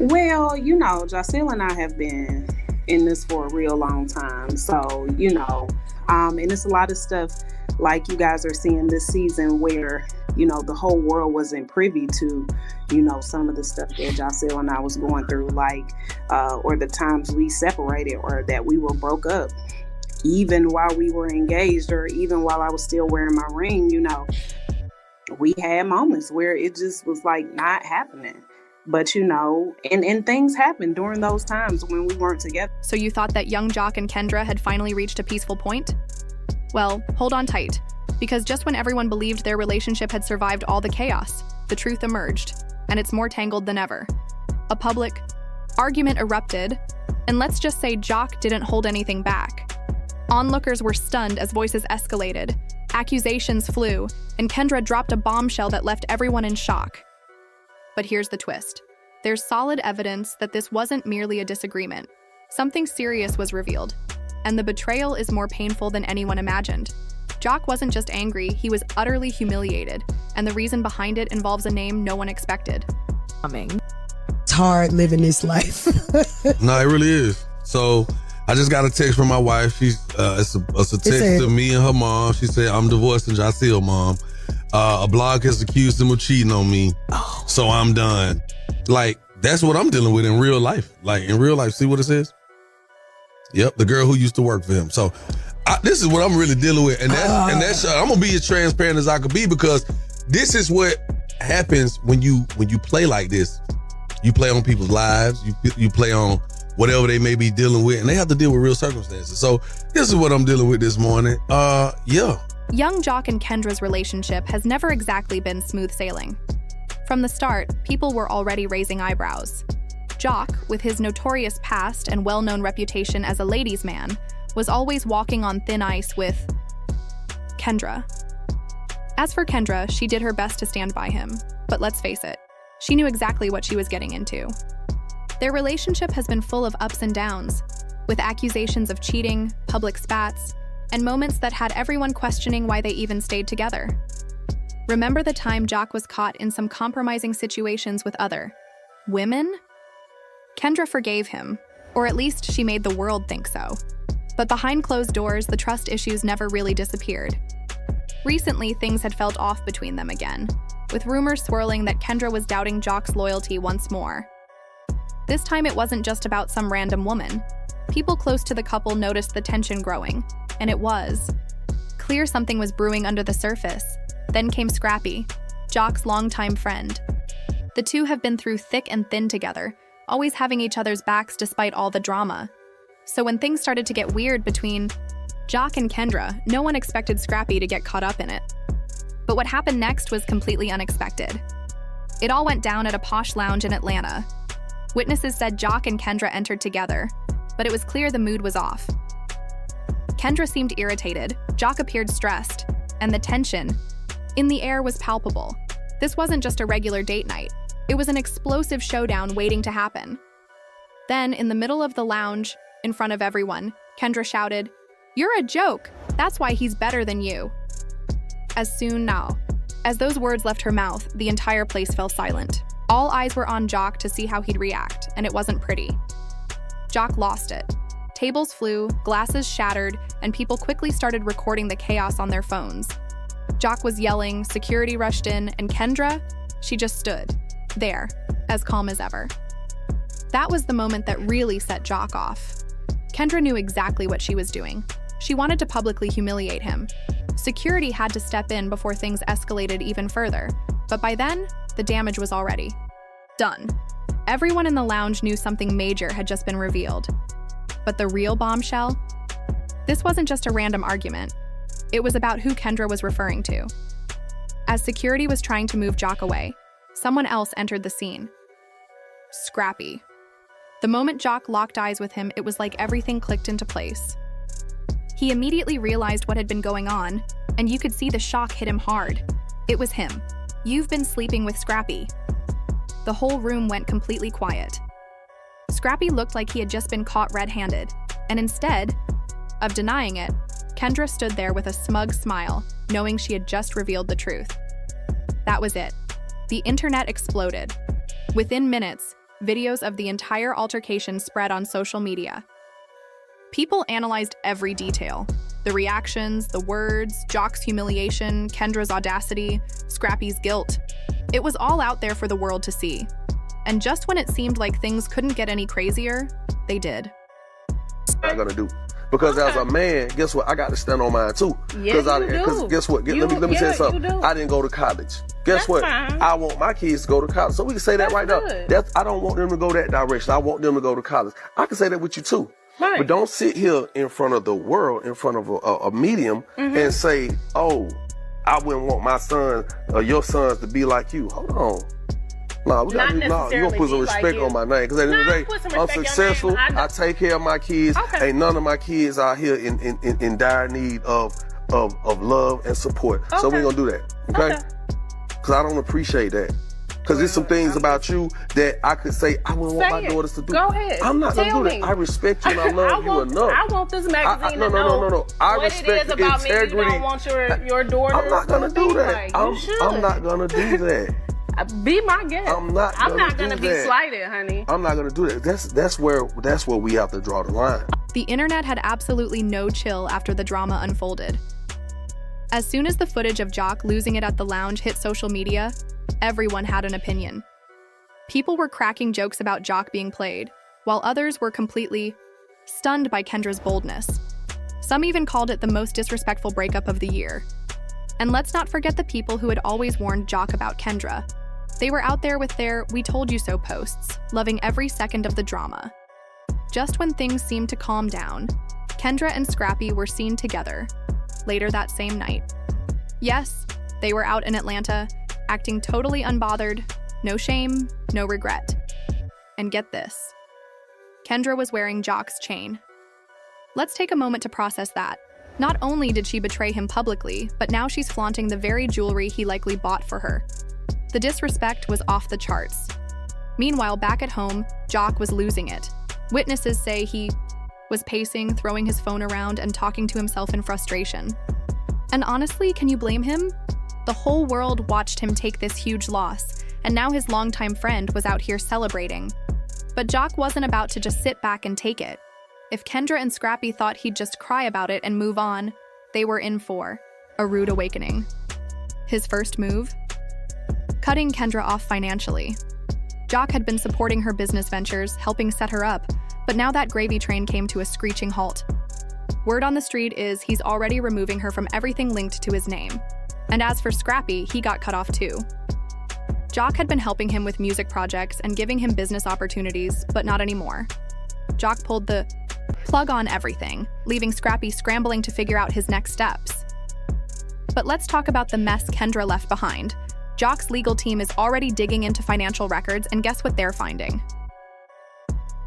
Well, Jacelle and I have been in this for a real long time. So, and it's a lot of stuff like you guys are seeing this season where, the whole world wasn't privy to, some of the stuff that Jacelle and I was going through, like, or the times we separated or that we were broke up. Even while we were engaged or even while I was still wearing my ring, we had moments where it just was like not happening. But, and things happened during those times when we weren't together. So you thought that young Jock and Kendra had finally reached a peaceful point? Well, hold on tight, because just when everyone believed their relationship had survived all the chaos, the truth emerged, and it's more tangled than ever. A public argument erupted, and let's just say Jock didn't hold anything back. Onlookers were stunned as voices escalated, accusations flew, and Kendra dropped a bombshell that left everyone in shock. But here's the twist. There's solid evidence that this wasn't merely a disagreement. Something serious was revealed, and the betrayal is more painful than anyone imagined. Jock wasn't just angry, he was utterly humiliated, and the reason behind it involves a name no one expected. It's hard living this life. No, it really is. So I just got a text from my wife. She's it's a text to me and her mom. She said, I'm divorcing Jacelle, mom. A blog has accused him of cheating on me. So I'm done. Like, that's what I'm dealing with in real life. Like, in real life, see what it says? Yep, the girl who used to work for him. So this is what I'm really dealing with. And that's I'm going to be as transparent as I could be, because this is what happens when you play like this. You play on people's lives. You play on whatever they may be dealing with, and they have to deal with real circumstances. So this is what I'm dealing with this morning. Yeah. Young Jock and Kendra's relationship has never exactly been smooth sailing. From the start, people were already raising eyebrows. Jock, with his notorious past and well-known reputation as a ladies' man, was always walking on thin ice with Kendra. As for Kendra, she did her best to stand by him, but let's face it, she knew exactly what she was getting into. Their relationship has been full of ups and downs, with accusations of cheating, public spats, and moments that had everyone questioning why they even stayed together. Remember the time Jock was caught in some compromising situations with other women? Kendra forgave him, or at least she made the world think so. But behind closed doors, the trust issues never really disappeared. Recently, things had felt off between them again, with rumors swirling that Kendra was doubting Jock's loyalty once more. This time it wasn't just about some random woman. People close to the couple noticed the tension growing, and it was clear something was brewing under the surface. Then came Scrappy, Jock's longtime friend. The two have been through thick and thin together, always having each other's backs despite all the drama. So when things started to get weird between Jock and Kendra, no one expected Scrappy to get caught up in it. But what happened next was completely unexpected. It all went down at a posh lounge in Atlanta. Witnesses said Jock and Kendra entered together, but it was clear the mood was off. Kendra seemed irritated, Jock appeared stressed, and the tension in the air was palpable. This wasn't just a regular date night. It was an explosive showdown waiting to happen. Then, in the middle of the lounge, in front of everyone, Kendra shouted, "You're a joke! That's why he's better than you." As those words left her mouth, the entire place fell silent. All eyes were on Jock to see how he'd react, and it wasn't pretty. Jock lost it. Tables flew, glasses shattered, and people quickly started recording the chaos on their phones. Jock was yelling, security rushed in, and Kendra, she just stood there, as calm as ever. That was the moment that really set Jock off. Kendra knew exactly what she was doing. She wanted to publicly humiliate him. Security had to step in before things escalated even further, but by then, the damage was already done. Everyone in the lounge knew something major had just been revealed. But the real bombshell? This wasn't just a random argument. It was about who Kendra was referring to. As security was trying to move Jock away, someone else entered the scene. Scrappy. The moment Jock locked eyes with him, it was like everything clicked into place. He immediately realized what had been going on, and you could see the shock hit him hard. It was him. "You've been sleeping with Scrappy." The whole room went completely quiet. Scrappy looked like he had just been caught red-handed, and instead of denying it, Kendra stood there with a smug smile, knowing she had just revealed the truth. That was it. The internet exploded. Within minutes, videos of the entire altercation spread on social media. People analyzed every detail. The reactions, the words, Jock's humiliation, Kendra's audacity, Scrappy's guilt. It was all out there for the world to see. And just when it seemed like things couldn't get any crazier, they did. I'm gonna do. Because as a man, guess what? I got to stand on mine too. Because guess what? Let me tell you something. I didn't go to college. Guess what? Fine. I want my kids to go to college. So we can say that right good. now. I don't want them to go that direction. I want them to go to college. I can say that with you too. Right. But don't sit here in front of the world, in front of a medium, and say, "Oh, I wouldn't want my son or your sons to be like you." Hold on. Nah, you gonna put some respect on my name. Because at the end of the day, I'm successful. I take care of my kids. Okay. Ain't none of my kids out here in dire need of love and support. So we're gonna do that. Okay? Because I don't appreciate that. Because there's some things about you that I could say I wouldn't want my daughters to do. Go ahead. I'm not gonna Tell do me. that. I respect you and I love you enough. I want this magazine No. I what respect it is about integrity. me. You don't want your daughters. I'm not gonna do that. Like, I'm not gonna do that. Be my guest. I'm not gonna be slighted, honey. I'm not gonna do that. That's where we have to draw the line. The internet had absolutely no chill after the drama unfolded. As soon as the footage of Jock losing it at the lounge hit social media, everyone had an opinion. People were cracking jokes about Jock being played, while others were completely stunned by Kendra's boldness. Some even called it the most disrespectful breakup of the year. And let's not forget the people who had always warned Jock about Kendra. They were out there with their "we told you so" posts, loving every second of the drama. Just when things seemed to calm down, Kendra and Scrappy were seen together, later that same night. Yes, they were out in Atlanta, acting totally unbothered, no shame, no regret. And get this, Kendra was wearing Jock's chain. Let's take a moment to process that. Not only did she betray him publicly, but now she's flaunting the very jewelry he likely bought for her. The disrespect was off the charts. Meanwhile, back at home, Jock was losing it. Witnesses say he was pacing, throwing his phone around, and talking to himself in frustration. And honestly, can you blame him? The whole world watched him take this huge loss, and now his longtime friend was out here celebrating. But Jock wasn't about to just sit back and take it. If Kendra and Scrappy thought he'd just cry about it and move on, they were in for a rude awakening. His first move? Cutting Kendra off financially. Jock had been supporting her business ventures, helping set her up, but now that gravy train came to a screeching halt. Word on the street is he's already removing her from everything linked to his name. And as for Scrappy, he got cut off too. Jock had been helping him with music projects and giving him business opportunities, but not anymore. Jock pulled the plug on everything, leaving Scrappy scrambling to figure out his next steps. But let's talk about the mess Kendra left behind. Jock's legal team is already digging into financial records, and guess what they're finding?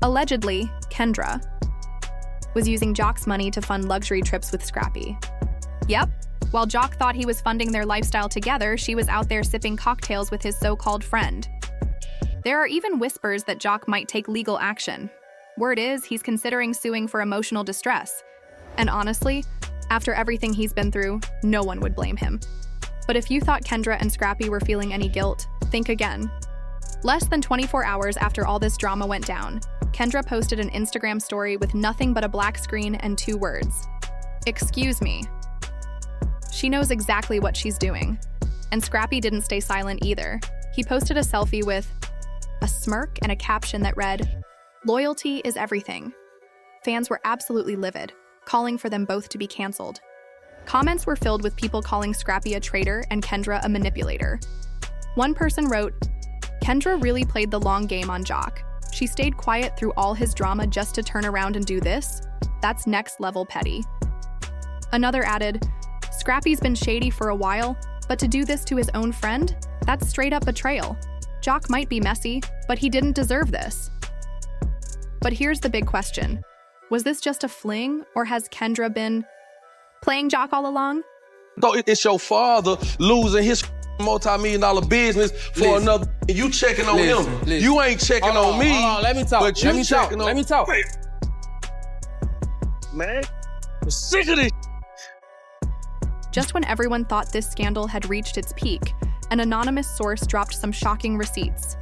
Allegedly, Kendra was using Jock's money to fund luxury trips with Scrappy. Yep, while Jock thought he was funding their lifestyle together, she was out there sipping cocktails with his so-called friend. There are even whispers that Jock might take legal action. Word is he's considering suing for emotional distress. And honestly, after everything he's been through, no one would blame him. But if you thought Kendra and Scrappy were feeling any guilt, think again. Less than 24 hours after all this drama went down, Kendra posted an Instagram story with nothing but a black screen and 2 words. "Excuse me." She knows exactly what she's doing. And Scrappy didn't stay silent either. He posted a selfie with a smirk and a caption that read, "Loyalty is everything." Fans were absolutely livid, calling for them both to be canceled. Comments were filled with people calling Scrappy a traitor and Kendra a manipulator. One person wrote, "Kendra really played the long game on Jock. She stayed quiet through all his drama just to turn around and do this? That's next level petty." Another added, "Scrappy's been shady for a while, but to do this to his own friend? That's straight up betrayal. Jock might be messy, but he didn't deserve this." But here's the big question. Was this just a fling, or has Kendra been playing Jock all along? So it's your father losing his multi-million-dollar business for another. You checking on him. You ain't checking on me. Hold on, let me talk. But you checking on. Let me talk. Man, I'm sick of this. Just when everyone thought this scandal had reached its peak, an anonymous source dropped some shocking receipts.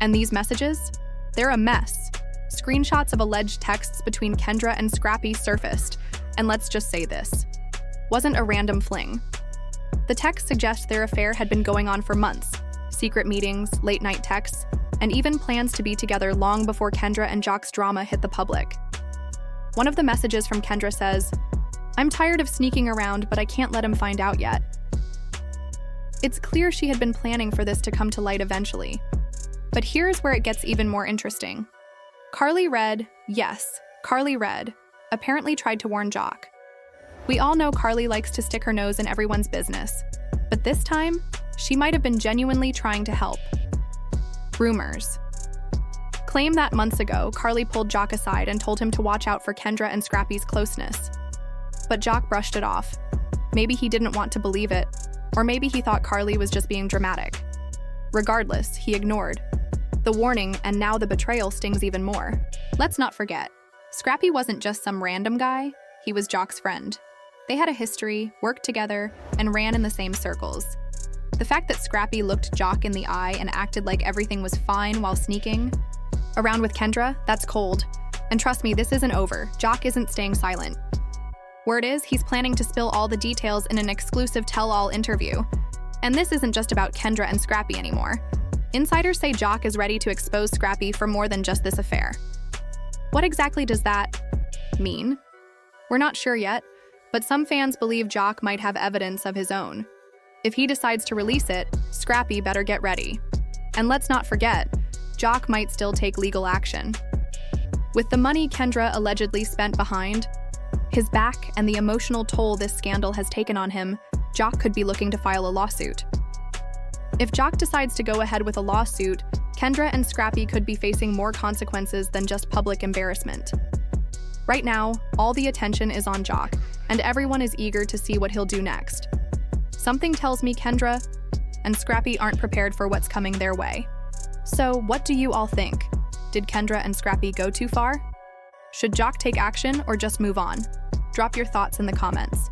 And these messages? They're a mess. Screenshots of alleged texts between Kendra and Scrappy surfaced, and let's just say this wasn't a random fling. The text suggests their affair had been going on for months, secret meetings, late-night texts, and even plans to be together long before Kendra and Jock's drama hit the public. One of the messages from Kendra says, "I'm tired of sneaking around, but I can't let him find out yet." It's clear she had been planning for this to come to light eventually. But here's where it gets even more interesting. Carly Red, yes, Carly Red, apparently tried to warn Jock. We all know Carly likes to stick her nose in everyone's business, but this time, she might have been genuinely trying to help. Rumors claim that months ago, Carly pulled Jock aside and told him to watch out for Kendra and Scrappy's closeness. But Jock brushed it off. Maybe he didn't want to believe it, or maybe he thought Carly was just being dramatic. Regardless, he ignored the warning, and now the betrayal stings even more. Let's not forget, Scrappy wasn't just some random guy, he was Jock's friend. They had a history, worked together, and ran in the same circles. The fact that Scrappy looked Jock in the eye and acted like everything was fine while sneaking around with Kendra, that's cold. And trust me, this isn't over. Jock isn't staying silent. Word is, he's planning to spill all the details in an exclusive tell-all interview. And this isn't just about Kendra and Scrappy anymore. Insiders say Jock is ready to expose Scrappy for more than just this affair. What exactly does that mean? We're not sure yet, but some fans believe Jock might have evidence of his own. If he decides to release it, Scrappy better get ready. And let's not forget, Jock might still take legal action. With the money Kendra allegedly spent behind his back and the emotional toll this scandal has taken on him, Jock could be looking to file a lawsuit. If Jock decides to go ahead with a lawsuit, Kendra and Scrappy could be facing more consequences than just public embarrassment. Right now, all the attention is on Jock, and everyone is eager to see what he'll do next. Something tells me Kendra and Scrappy aren't prepared for what's coming their way. So, what do you all think? Did Kendra and Scrappy go too far? Should Jock take action or just move on? Drop your thoughts in the comments.